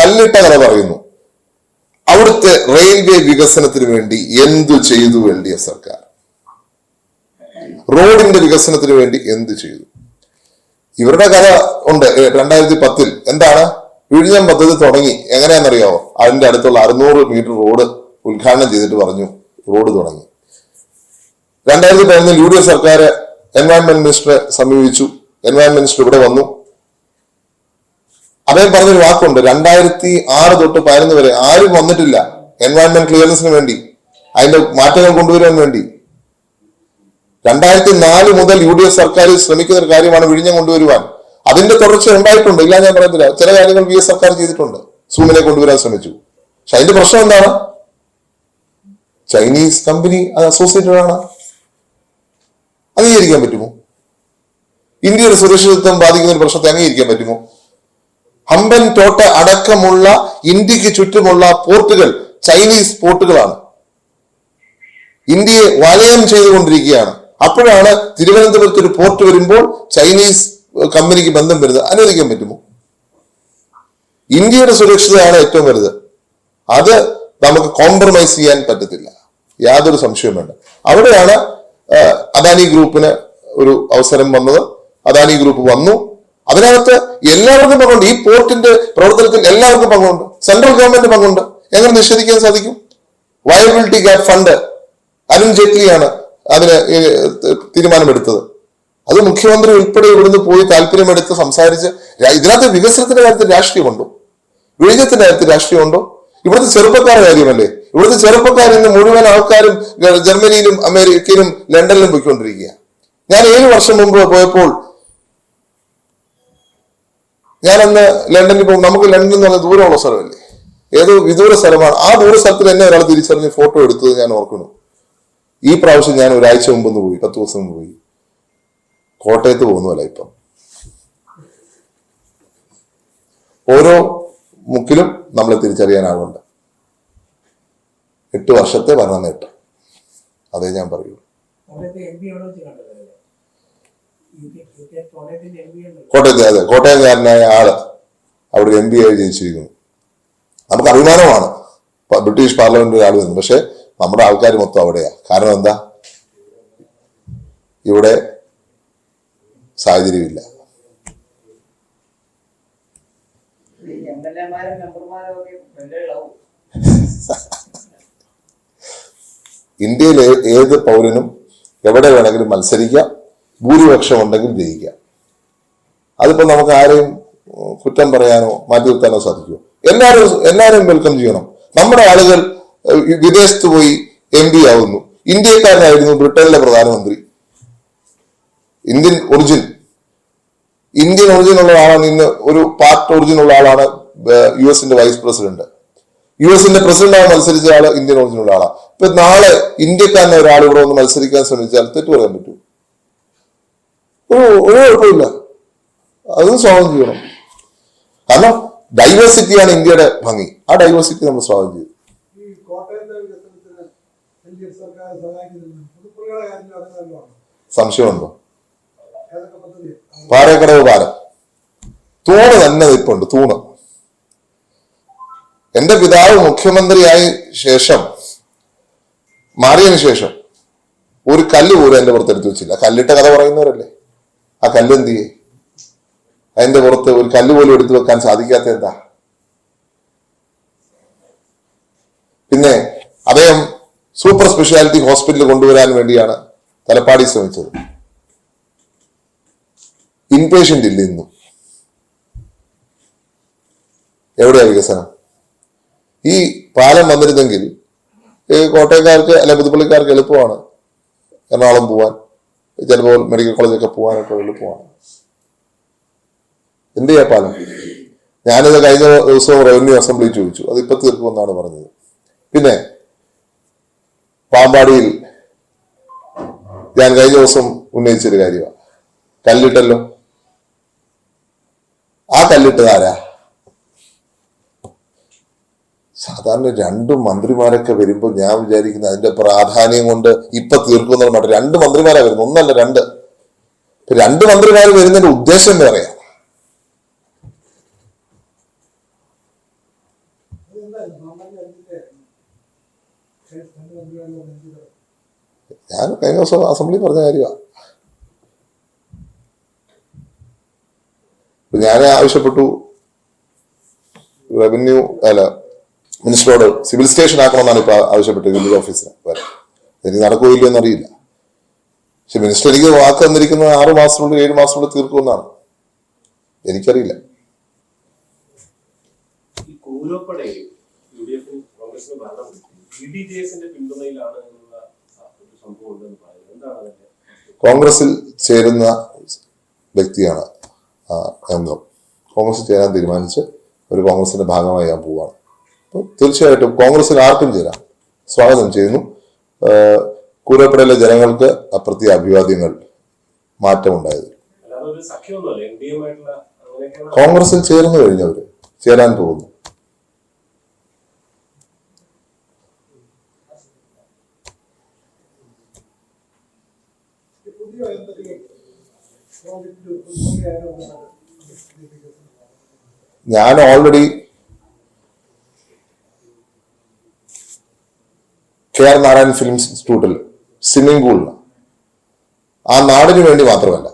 കല്ലിട്ട കഥ പറയുന്നു. അവിടുത്തെ റെയിൽവേ വികസനത്തിന് വേണ്ടി എന്തു ചെയ്തു LDF സർക്കാർ? റോഡിന്റെ വികസനത്തിന് വേണ്ടി എന്ത് ചെയ്തു? ഇവരുടെ കഥ ഉണ്ട്. 2010 എന്താണ് വിഴിഞ്ഞം പദ്ധതി തുടങ്ങി. എങ്ങനെയാണെന്നറിയാവോ? അതിന്റെ അടുത്തുള്ള 600 മീറ്റർ റോഡ് ഉദ്ഘാടനം ചെയ്തിട്ട് പറഞ്ഞു റോഡ് തുടങ്ങി. 2011 UDF സർക്കാർ എൻവയൺമെന്റ് മിനിസ്റ്ററെ സമീപിച്ചു. എൻവയൺമെന്റ് മിനിസ്റ്റർ ഇവിടെ വന്നു. അദ്ദേഹം പറഞ്ഞൊരു വാക്കുണ്ട്, 2006 തൊട്ട് 2011 വരെ ആരും വന്നിട്ടില്ല എൻവയൺമെന്റ് ക്ലിയറൻസിന് വേണ്ടി, അതിന്റെ മാറ്റങ്ങൾ കൊണ്ടുവരാൻ വേണ്ടി. 2004 മുതൽ UDF സർക്കാർ ശ്രമിക്കുന്ന ഒരു കാര്യമാണ് വിഴിഞ്ഞം കൊണ്ടുവരുവാൻ. അതിന്റെ തുടർച്ച ഉണ്ടായിട്ടുണ്ട്, ഇല്ല ഞാൻ പറയത്തില്ല. ചില കാര്യങ്ങൾ VS സർക്കാർ ചെയ്തിട്ടുണ്ട്, സൂമിനെ കൊണ്ടുവരാൻ ശ്രമിച്ചു. പക്ഷെ അതിന്റെ പ്രശ്നം എന്താണ്? ചൈനീസ് കമ്പനി അത് അസോസിയേറ്റഡ് ആണ്. അംഗീകരിക്കാൻ പറ്റുമോ? ഇന്ത്യയുടെ സുരക്ഷിതത്വം ബാധിക്കുന്ന ഒരു പ്രശ്നത്തെ അംഗീകരിക്കാൻ പറ്റുമോ? ഹമ്പൻ തോട്ട അടക്കമുള്ള ഇന്ത്യക്ക് ചുറ്റുമുള്ള പോർട്ടുകൾ ചൈനീസ് പോർട്ടുകളാണ്. ഇന്ത്യയെ വലയം ചെയ്തുകൊണ്ടിരിക്കുകയാണ്. അപ്പോഴാണ് തിരുവനന്തപുരത്ത് ഒരു പോർട്ട് വരുമ്പോൾ ചൈനീസ് കമ്പനിക്ക് ബന്ധം വരുന്നത്. അനുവദിക്കാൻ പറ്റുമോ? ഇന്ത്യയുടെ സുരക്ഷിതയാണ് ഏറ്റവും വലുത്. അത് നമുക്ക് കോംപ്രമൈസ് ചെയ്യാൻ പറ്റത്തില്ല, യാതൊരു സംശയവും വേണ്ട. അവിടെയാണ് അദാനി ഗ്രൂപ്പിന് ഒരു അവസരം വന്നത്. അദാനി ഗ്രൂപ്പ് വന്നു, അതിനകത്ത് എല്ലാവർക്കും പങ്കുണ്ട്. ഈ പോർട്ടിന്റെ പ്രവർത്തനത്തിൽ എല്ലാവർക്കും പങ്കുണ്ട്. സെൻട്രൽ ഗവൺമെന്റ് പങ്കുണ്ട്. എങ്ങനെ നിഷേധിക്കാൻ സാധിക്കും? വയബിലിറ്റി ഗ്യാപ് ഫണ്ട് അരുൺ ജെയ്റ്റ്ലിയാണ് അതിന് തീരുമാനമെടുത്തത്. അത് മുഖ്യമന്ത്രി ഉൾപ്പെടെ ഇവിടുന്ന് പോയി താല്പര്യമെടുത്ത് സംസാരിച്ച്. ഇതിനകത്ത് വികസനത്തിന്റെ കാര്യത്തിൽ രാഷ്ട്രീയമുണ്ടോ? വിഴിഞ്ഞത്തിന്റെ കാര്യത്തിൽ രാഷ്ട്രീയമുണ്ടോ? ഇവിടുത്തെ ചെറുപ്പക്കാരുടെ കാര്യമല്ലേ? ഇവിടുത്തെ ചെറുപ്പക്കാർ ഇന്ന് മുഴുവൻ ആൾക്കാരും ജർമ്മനിയിലും അമേരിക്കയിലും ലണ്ടനിലും പോയിക്കൊണ്ടിരിക്കുക. ഞാൻ 7 വർഷം മുമ്പ് പോയപ്പോൾ, ഞാനന്ന് ലണ്ടനിൽ പോകും. നമുക്ക് ലണ്ടൻ എന്ന് പറഞ്ഞാൽ ദൂരമുള്ള സ്ഥലമല്ലേ, ഏതോ വിദൂര സ്ഥലമാണ്. ആ ദൂര സ്ഥലത്തിൽ എന്നെ ഒരാൾ തിരിച്ചറിഞ്ഞ് ഫോട്ടോ എടുത്തത് ഞാൻ ഓർക്കുന്നു. ഈ പ്രാവശ്യം ഞാൻ ഒരാഴ്ച മുമ്പൊന്ന് പോയി, 10 ദിവസം മുമ്പ് പോയി. കോട്ടയത്ത് പോകുന്നതല്ല. ഇപ്പം ഓരോ മുക്കിലും നമ്മളെ തിരിച്ചറിയാനാവുന്നുണ്ട്. 8 വർഷത്തെ ഭരണ നേട്ടം, അതേ ഞാൻ പറയൂ. കോട്ടയത്തെ, അതെ, കോട്ടയംകാരനായ ആള് അവിടെ MP ആയി ജയിച്ചിരിക്കുന്നു. നമുക്ക് അഭിമാനമാണ് ബ്രിട്ടീഷ് പാർലമെന്റിൽ ആൾ വന്നു. പക്ഷെ നമ്മുടെ ആൾക്കാർ മൊത്തം അവിടെയാ. കാരണം എന്താ? ഇവിടെ സാഹചര്യമില്ല. ഇന്ത്യയിലെ ഏത് പൗരനും എവിടെ വേണമെങ്കിലും മത്സരിക്കാം, ഭൂരിപക്ഷം ഉണ്ടെങ്കിൽ ജയിക്കാം. അതിപ്പോ നമുക്ക് ആരെയും കുറ്റം പറയാനോ മാറ്റി നിർത്താനോ സാധിക്കുമോ? എല്ലാവരും വെൽക്കം ചെയ്യണം. നമ്മുടെ ആളുകൾ വിദേശത്ത് പോയി MP ആവുന്നു. ഇന്ത്യക്കാരനായിരുന്നു ബ്രിട്ടനിലെ പ്രധാനമന്ത്രി. ഇന്ത്യൻ ഒറിജിൻ ഉള്ള ആളാണ്. ഇന്ന് ഒരു പാർട്ട് ഒറിജിൻ ഉള്ള ആളാണ് US vice president. US president ആവാൻ മത്സരിച്ച ആള് ഇന്ത്യൻ ഒറിജിൻ ഉള്ള ആളാണ്. ഇപ്പൊ നാളെ ഇന്ത്യക്കാരനെ ഒരാൾ ഇവിടെ വന്ന് മത്സരിക്കാൻ ശ്രമിച്ചാൽ തെറ്റു പറയാൻ പറ്റൂ? ഒരു കുഴപ്പമില്ല, അതും സ്വാഗതം ചെയ്യണം. കാരണം ഡൈവേഴ്സിറ്റിയാണ് ഇന്ത്യയുടെ ഭംഗി. ആ ഡൈവേഴ്സിറ്റി നമ്മൾ സ്വാഗതം ചെയ്യും. സംശയമുണ്ടോ? പാറേക്കടവ് പാലം തൂണ് തന്നെ നിൽപ്പുണ്ട്. തൂണ്. എന്റെ പിതാവ് മുഖ്യമന്ത്രിയായ ശേഷം, മാറിയതിനു ശേഷം ഒരു കല്ല് പോലും എന്റെ പുറത്തെടുത്ത് വെച്ചില്ല. കല്ലിട്ട കഥ പറയുന്നവരല്ലേ. ആ കല്ല് എന്ത് ചെയ്യേ? അതിന്റെ പുറത്ത് ഒരു കല്ല് പോലും എടുത്തു വെക്കാൻ സാധിക്കാത്ത എന്താ? പിന്നെ അദ്ദേഹം സൂപ്പർ സ്പെഷ്യാലിറ്റി ഹോസ്പിറ്റൽ കൊണ്ടുവരാൻ വേണ്ടിയാണ് തലപ്പാടി ശ്രമിച്ചത്. ഇൻപേഷ്യന്റ് ഇല്ല ഇന്നും. എവിടെയാ വികസനം? ഈ പാലം വന്നിരുന്നെങ്കിൽ കോട്ടയംകാർക്ക് അല്ലെ പുതുപ്പള്ളിക്കാർക്ക് എളുപ്പമാണ് എറണാകുളം പോവാൻ, ചിലപ്പോൾ മെഡിക്കൽ കോളേജൊക്കെ പോകാനൊക്കെ എളുപ്പമാണ്. എന്ത് ചെയ്യാ പാലം? ഞാനിത് കഴിഞ്ഞ ദിവസവും റവന്യൂ അസംബ്ലി ചോദിച്ചു, അത് ഇപ്പൊ തീർക്കുമെന്നാണ് പറഞ്ഞത്. പിന്നെ പാമ്പാടിയിൽ ഞാൻ കഴിഞ്ഞ ദിവസം ഉന്നയിച്ചൊരു കാര്യമാണ്, കല്ലിട്ടല്ലോ. ആ കല്ലിട്ടത് ആരാ? സാധാരണ 2 മന്ത്രിമാരൊക്കെ വരുമ്പോൾ ഞാൻ വിചാരിക്കുന്നത് അതിന്റെ പ്രാധാന്യം കൊണ്ട് ഇപ്പൊ തീർക്കുന്ന മറ്റു 2 മന്ത്രിമാരാ വരുന്നത്, 1 അല്ല 2. 2 മന്ത്രിമാർ വരുന്നതിന്റെ ഉദ്ദേശം വേറെയാ. ഞാൻ കഴിഞ്ഞ ദിവസം അസംബ്ലി പറഞ്ഞ കാര്യമാണ്. ഞാൻ ആവശ്യപ്പെട്ടു റവന്യൂ മിനിസ്റ്ററോട് സിവിൽ സ്റ്റേഷൻ ആക്കണമെന്നാണ് ഇപ്പൊ ആവശ്യപ്പെട്ടത് വില്ലേജ് ഓഫീസിന് വരെ. എനിക്ക് നടക്കുകയില്ലോ എന്നറിയില്ല. പക്ഷെ മിനിസ്റ്റർ എനിക്ക് വാക്ക് തന്നിരിക്കുന്നത് 6 മാസത്തിനുള്ളിൽ 7 മാസത്തിനുള്ളിൽ തീർക്കുമെന്നാണ്. എനിക്കറിയില്ല. കോൺഗ്രസിൽ ചേരുന്ന വ്യക്തിയാണ് എന്നും കോൺഗ്രസിൽ ചേരാൻ തീരുമാനിച്ച് ഒരു കോൺഗ്രസിന്റെ ഭാഗമായി ഞാൻ പോവാണ്. അപ്പോൾ തീർച്ചയായിട്ടും കോൺഗ്രസിൽ ആർക്കും ചേരാം. സ്വാഗതം ചെയ്യുന്നു. കൂരപ്പടയിലെ ജനങ്ങൾക്ക് അപ്രത്യ അഭിവാദ്യങ്ങൾ. മാറ്റമുണ്ടായത് കോൺഗ്രസിൽ ചേർന്നു കഴിഞ്ഞവര് ചേരാൻ പോകുന്നു. ഞാൻ ഓൾറെഡി KR നാരായൺ ഫിലിം ഇൻസ്റ്റിറ്റ്യൂട്ടിൽ സ്വിമ്മിംഗ് പൂളിന് ആ നാടിന് വേണ്ടി മാത്രമല്ല,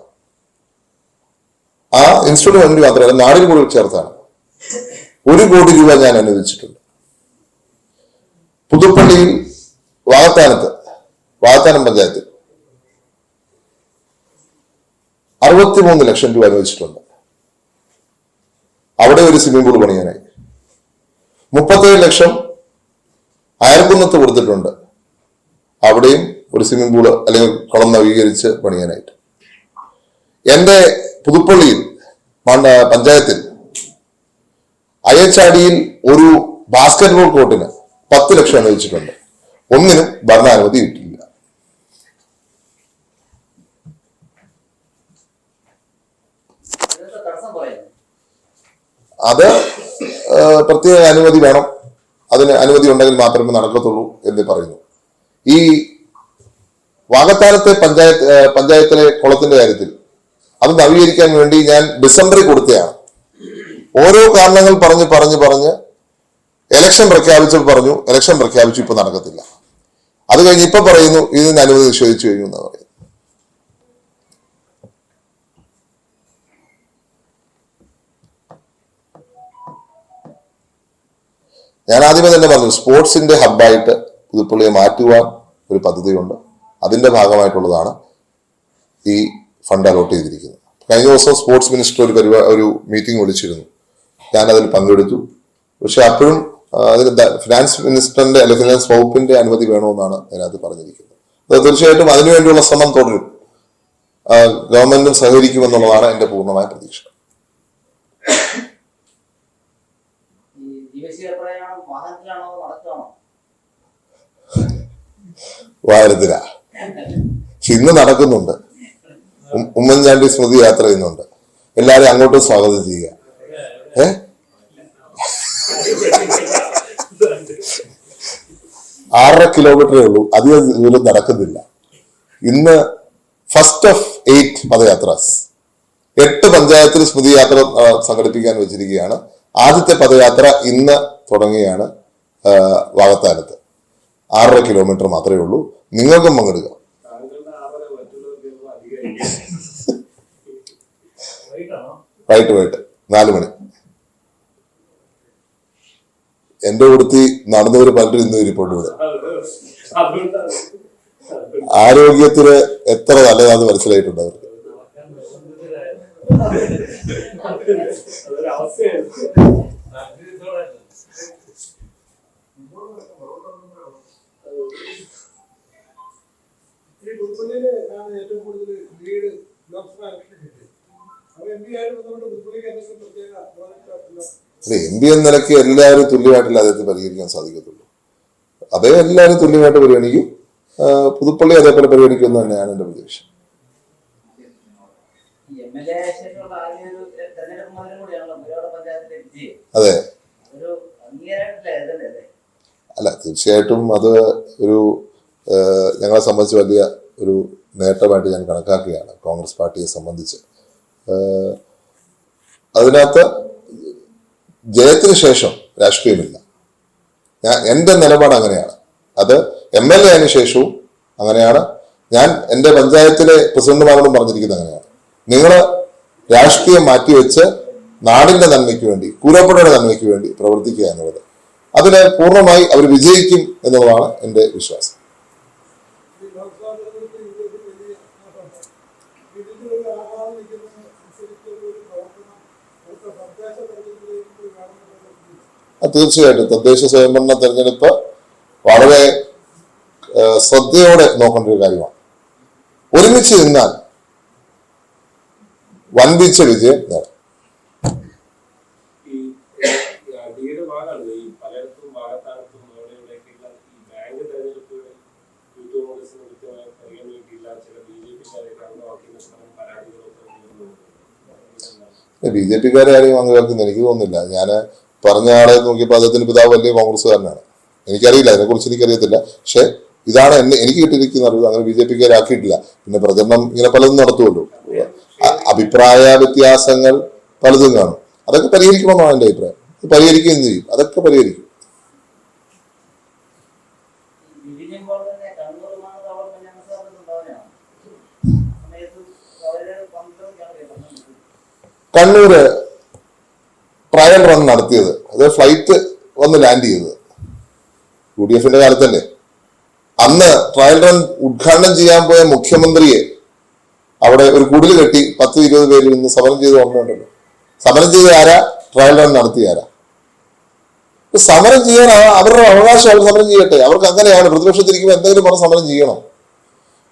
ആ ഇൻസ്റ്റിറ്റ്യൂട്ടിന് വേണ്ടി മാത്രമല്ല, നാടിന് കൂടി ചേർത്താണ് 1 കോടി രൂപ ഞാൻ അനുവദിച്ചിട്ടുണ്ട്. പുതുപ്പള്ളിയിൽ വാകത്താനം പഞ്ചായത്തിൽ 63 ലക്ഷം രൂപ അനുവദിച്ചിട്ടുണ്ട്. അവിടെ ഒരു സ്വിമ്മിംഗ് പൂൾ പണിയാനായി 37 ലക്ഷം അയർക്കുന്നത്ത് കൊടുത്തിട്ടുണ്ട്. അവിടെയും ഒരു സ്വിമ്മിംഗ് പൂള് അല്ലെങ്കിൽ കുളം നവീകരിച്ച് പണിയാനായിട്ട്. എന്റെ പുതുപ്പള്ളിയിൽ പഞ്ചായത്തിൽ അയ്യച്ചാടിയിൽ ഒരു ബാസ്കറ്റ്ബോൾ കോർട്ടിന് 10 ലക്ഷം അനുവദിച്ചിട്ടുണ്ട്. ഒന്നിനും ഭരണാനുമതി കിട്ടില്ല. അത് പ്രത്യേക അനുമതി വേണം. അതിന് അനുമതി ഉണ്ടെങ്കിൽ മാത്രമേ നടക്കത്തുള്ളൂ എന്ന് പറയുന്നു. ഈ വാകത്താനത്തെ പഞ്ചായത്തിലെ കുളത്തിന്റെ കാര്യത്തിൽ അത് നവീകരിക്കാൻ വേണ്ടി ഞാൻ ഡിസംബറിൽ കൊടുത്തതാണ്. ഓരോ കാരണങ്ങൾ പറഞ്ഞ് ഇലക്ഷൻ പ്രഖ്യാപിച്ചു ഇപ്പൊ നടക്കത്തില്ല. അത് കഴിഞ്ഞ് ഇപ്പൊ പറയുന്നു ഇതിന് അനുമതി നിഷേധിച്ചു കഴിഞ്ഞു എന്നാണ് പറയുന്നത്. ഞാൻ ആദ്യമേ തന്നെ പറഞ്ഞു, സ്പോർട്സിന്റെ ഹബ്ബായിട്ട് പുതുപ്പള്ളിയെ മാറ്റുവാൻ ഒരു പദ്ധതിയുണ്ട്. അതിന്റെ ഭാഗമായിട്ടുള്ളതാണ് ഈ ഫണ്ട് അലോട്ട് ചെയ്തിരിക്കുന്നത്. കഴിഞ്ഞ ദിവസം സ്പോർട്സ് മിനിസ്റ്റർ ഒരു മീറ്റിംഗ് വിളിച്ചിരുന്നു. ഞാൻ അതിൽ പങ്കെടുത്തു. പക്ഷെ അപ്പോഴും അതിന് ഫിനാൻസ് മിനിസ്റ്ററിന്റെ അല്ലെങ്കിൽ ഫിനാൻസ് വകുപ്പിന്റെ അനുമതി വേണമെന്നാണ് അതിനകത്ത് പറഞ്ഞിരിക്കുന്നത്. തീർച്ചയായിട്ടും അതിനുവേണ്ടിയുള്ള ശ്രമം തുടരും. ഗവൺമെന്റും സഹകരിക്കുമെന്നുള്ളതാണ് എന്റെ പൂർണ്ണമായ പ്രതീക്ഷ. വാഹനത്തില ഇന്ന് നടക്കുന്നുണ്ട്. ഉമ്മൻചാണ്ടി സ്മൃതി യാത്ര ചെയ്യുന്നുണ്ട്. എല്ലാരും അങ്ങോട്ടും സ്വാഗതം ചെയ്യുക. 6.5 കിലോമീറ്ററേ ഉള്ളൂ. അധികം ദൂരം നടക്കുന്നില്ല. ഇന്ന് ഫസ്റ്റ് ഓഫ് 8 പദയാത്രാസ് 8 പഞ്ചായത്തിൽ സ്മൃതി യാത്ര സംഘടിപ്പിക്കാൻ വെച്ചിരിക്കുകയാണ്. ആദ്യത്തെ പദയാത്ര ഇന്ന് തുടങ്ങിയാണ്. വാകത്താനത്ത് 6.5 കിലോമീറ്റർ മാത്രമേ ഉള്ളൂ. നിങ്ങൾക്കും പങ്കെടുക്കാം. വൈകിട്ട് 4 മണി. എന്റെ കൂടത്തി നടന്നവർ പലരും ഇന്ന് ഇരിപ്പുണ്ട് ഇവിടെ. ആരോഗ്യത്തിന് എത്ര നല്ലതാന്ന് മനസ്സിലായിട്ടുണ്ട് അവർക്ക്. MP എന്ന നിലയ്ക്ക് എല്ലാവരും തുല്യമായിട്ടല്ല അദ്ദേഹത്തെ പരിഗണിക്കാൻ സാധിക്കത്തുള്ളൂ. അദ്ദേഹം എല്ലാവരും തുല്യമായിട്ട് പരിഗണിക്കും. പുതുപ്പള്ളി അതേപോലെ പരിഗണിക്കുമെന്ന് തന്നെയാണ് എന്റെ പ്രതീക്ഷ. അതെ, അല്ല തീർച്ചയായിട്ടും അത് ഒരു ഞങ്ങളെ സംബന്ധിച്ച് വലിയ ഒരു നേട്ടമായിട്ട് ഞാൻ കണക്കാക്കുകയാണ്. കോൺഗ്രസ് പാർട്ടിയെ സംബന്ധിച്ച് അതിനകത്ത് ജയത്തിന് ശേഷം രാഷ്ട്രീയമില്ല. എൻ്റെ നിലപാട് അങ്ങനെയാണ്. അത് MLA ആയതിനു ശേഷവും അങ്ങനെയാണ്. ഞാൻ എൻ്റെ പഞ്ചായത്തിലെ പ്രസിഡന്റുമാരോടും പറഞ്ഞിരിക്കുന്നത് അങ്ങനെയാണ്. നിങ്ങൾ രാഷ്ട്രീയം മാറ്റിവെച്ച് നാടിന്റെ നന്മയ്ക്ക് വേണ്ടി, കൂരപ്പുഴയുടെ നന്മയ്ക്ക് വേണ്ടി പ്രവർത്തിക്കുക എന്നുള്ളത്, അതിന് പൂർണ്ണമായി അവർ വിജയിക്കും എന്നുള്ളതാണ് എൻ്റെ വിശ്വാസം. തീർച്ചയായിട്ടും തദ്ദേശ സ്വയംഭരണ തെരഞ്ഞെടുപ്പ് വളരെ ശ്രദ്ധയോടെ നോക്കേണ്ട ഒരു കാര്യമാണ്. ഒരുമിച്ച് നിന്നാൽ വൻപിച്ച വിജയം നേടാം. BJP-ക്കാരെ ആരെയും അംഗീകരിക്കുന്നു എനിക്ക് തോന്നുന്നില്ല. ഞാൻ പറഞ്ഞ ആളെ നോക്കിയപ്പോൾ അദ്ദേഹത്തിന്റെ പിതാവ് വലിയ കോൺഗ്രസ്സുകാരനാണ്. എനിക്കറിയില്ല, അതിനെക്കുറിച്ച് എനിക്കറിയത്തില്ല. പക്ഷെ ഇതാണ് എനിക്ക് കിട്ടിയിരിക്കുന്ന അറിവ്. അങ്ങനെ BJP-ക്കാരെ ആക്കിയിട്ടില്ല. പിന്നെ പ്രചരണം ഇങ്ങനെ പലതും നടത്തുമല്ലോ, അഭിപ്രായ വ്യത്യാസങ്ങൾ പലതും കാണും. അതൊക്കെ പരിഹരിക്കണമെന്നാണ് എൻ്റെ അഭിപ്രായം. പരിഹരിക്കുകയും ചെയ്യും, അതൊക്കെ പരിഹരിക്കും. കണ്ണൂര് ട്രയൽ റൺ നടത്തിയത്, അത് ഫ്ലൈറ്റ് വന്ന് ലാൻഡ് ചെയ്തത് UDF-ന്റെ കാലത്തല്ലേ. അന്ന് ട്രയൽ റൺ ഉദ്ഘാടനം ചെയ്യാൻ പോയ മുഖ്യമന്ത്രിയെ അവിടെ ഒരു കുടിൽ കെട്ടി 10-20 പേരിൽ നിന്ന് സമരം ചെയ്ത് ഓർമ്മയുണ്ടല്ലോ. സമരം ചെയ്ത ആരാ? ട്രയൽ റൺ നടത്തിയ ആരാ? സമരം ചെയ്യാൻ അവരുടെ അവകാശം, അവർ സമരം ചെയ്യട്ടെ. അവർക്ക് അങ്ങനെയാണ്, പ്രതിപക്ഷത്തിരിക്കുമ്പോൾ എന്തെങ്കിലും പറഞ്ഞ് സമരം ചെയ്യണം.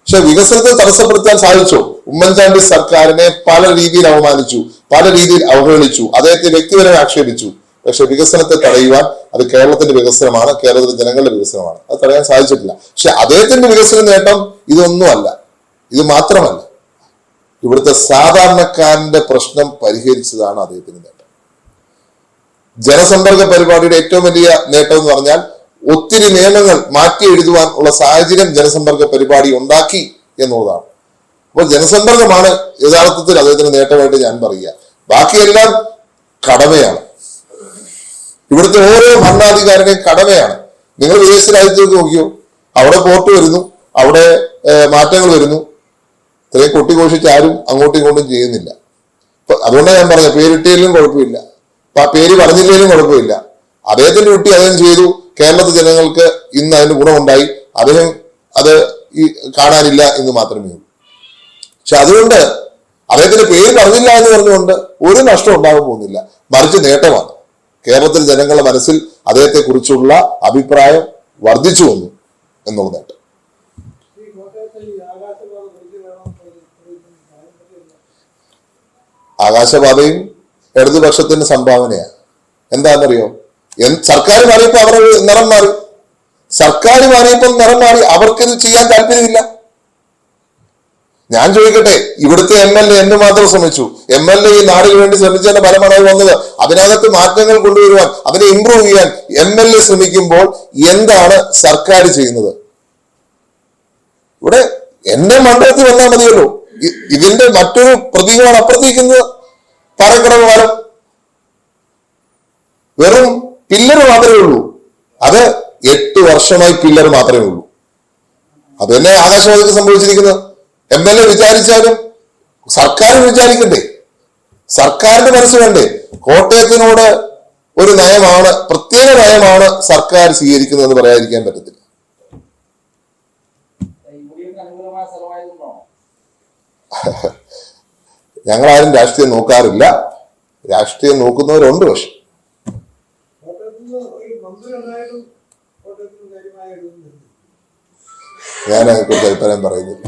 പക്ഷെ വികസനത്തെ തടസ്സപ്പെടുത്താൻ സാധിച്ചോ? ഉമ്മൻചാണ്ടി സർക്കാരിനെ പല രീതിയിൽ അവമാനിച്ചു, പല രീതിയിൽ അവഹേളിച്ചു, അദ്ദേഹത്തെ വ്യക്തിപരമായി ആക്ഷേപിച്ചു. പക്ഷെ വികസനത്തെ തടയുവാൻ, അത് കേരളത്തിന്റെ വികസനമാണ്, കേരളത്തിലെ ജനങ്ങളുടെ വികസനമാണ്, അത് തടയാൻ സാധിച്ചിട്ടില്ല. പക്ഷെ അദ്ദേഹത്തിന്റെ വികസന നേട്ടം ഇതൊന്നുമല്ല, ഇത് മാത്രമല്ല, ഇവിടുത്തെ സാധാരണക്കാരന്റെ പ്രശ്നം പരിഹരിച്ചതാണ് അദ്ദേഹത്തിന്റെ നേട്ടം. ജനസമ്പർക്ക പരിപാടിയുടെ ഏറ്റവും വലിയ നേട്ടം എന്ന് പറഞ്ഞാൽ ഒത്തിരി നിയമങ്ങൾ മാറ്റി എഴുതുവാൻ ഉള്ള സാഹചര്യം ജനസമ്പർക്ക പരിപാടി ഉണ്ടാക്കി എന്നുള്ളതാണ്. അപ്പോൾ ജനസമ്പർക്കമാണ് യഥാർത്ഥത്തിൽ അദ്ദേഹത്തിന് നേട്ടമായിട്ട് ഞാൻ പറയുക. ബാക്കിയെല്ലാം കടമയാണ്, ഇവിടുത്തെ ഓരോ ഭരണാധികാരിയുടെയും കടമയാണ്. നിങ്ങൾ വിദേശ രാജ്യത്തേക്ക് നോക്കിയോ, അവിടെ പോർട്ട് വരുന്നു, അവിടെ മാറ്റങ്ങൾ വരുന്നു, ഇത്രയും കൊട്ടിഘോഷിച്ച് ആരും അങ്ങോട്ടും ഇങ്ങോട്ടും ചെയ്യുന്നില്ല. അതുകൊണ്ടാണ് ഞാൻ പറഞ്ഞത്, പേരിട്ടില്ലെങ്കിലും കുഴപ്പമില്ല, പേര് പറഞ്ഞില്ലെങ്കിലും കുഴപ്പമില്ല. അദ്ദേഹത്തിന്റെ കുട്ടി അദ്ദേഹം ചെയ്തു, കേരളത്തിലെ ജനങ്ങൾക്ക് ഇന്ന് അതിന് ഗുണമുണ്ടായി. അദ്ദേഹം അത് കാണാനില്ല എന്ന് മാത്രമേ ഉള്ളൂ. പക്ഷെ അതുകൊണ്ട് അദ്ദേഹത്തിന്റെ പേര് പറഞ്ഞില്ല എന്ന് പറഞ്ഞുകൊണ്ട് ഒരു നഷ്ടം ഉണ്ടാകാൻ പോകുന്നില്ല, മറിച്ച് നേട്ടമാണ്. കേരളത്തിലെ ജനങ്ങളുടെ മനസ്സിൽ അദ്ദേഹത്തെ കുറിച്ചുള്ള അഭിപ്രായം വർദ്ധിച്ചു വന്നു എന്നുള്ള നേട്ടം. ആകാശപാതയും ഇടതുപക്ഷത്തിന്റെ സംഭാവനയാണ്. എന്താണെന്നറിയോ? സർക്കാർ മാറിയപ്പോ അവരുടെ നിറം മാറി, സർക്കാർ മാറിയപ്പോൾ നിറം മാറി, അവർക്കിത് ചെയ്യാൻ താല്പര്യമില്ല. ഞാൻ ചോദിക്കട്ടെ, ഇവിടുത്തെ MLA എന്ന് മാത്രം ശ്രമിച്ചു? MLA ഈ നാടിന് വേണ്ടി ശ്രമിച്ചതിന്റെ ഫലമാണ് വന്നത്. അതിനകത്ത് മാറ്റങ്ങൾ കൊണ്ടുവരുവാൻ, അതിനെ ഇംപ്രൂവ് ചെയ്യാൻ MLA ശ്രമിക്കുമ്പോൾ എന്താണ് സർക്കാർ ചെയ്യുന്നത്? ഇവിടെ എന്റെ മണ്ഡലത്തിൽ വന്നാൽ മതിയല്ലോ. ഇതിന്റെ മറ്റൊരു പ്രതീകമാണ് അപ്പുറത്തേക്കുന്നത്. പാറക്കടവ് പാലം വെറും പില്ലർ മാത്രമേ ഉള്ളൂ. അത് 8 വർഷമായി പില്ലർ മാത്രമേ ഉള്ളൂ. അത് തന്നെ ആകാശവാണിക്ക് സംഭവിച്ചിരിക്കുന്നത്. MLA വിചാരിച്ചാലും സർക്കാർ വിചാരിക്കണ്ടേ? സർക്കാരിന്റെ മനസ്സ് വേണ്ടേ? കോട്ടയത്തിനോട് ഒരു നയമാണ്, പ്രത്യേക നയമാണ് സർക്കാർ സ്വീകരിക്കുന്നതെന്ന് പറയാതിരിക്കാൻ പറ്റത്തില്ല. ഞങ്ങളാരും രാഷ്ട്രീയം നോക്കാറില്ല, രാഷ്ട്രീയം നോക്കുന്നവരുണ്ട്. പക്ഷെ ഞാൻ അതിനെക്കുറിച്ച് അഭിപ്രായം പറയുന്നില്ല.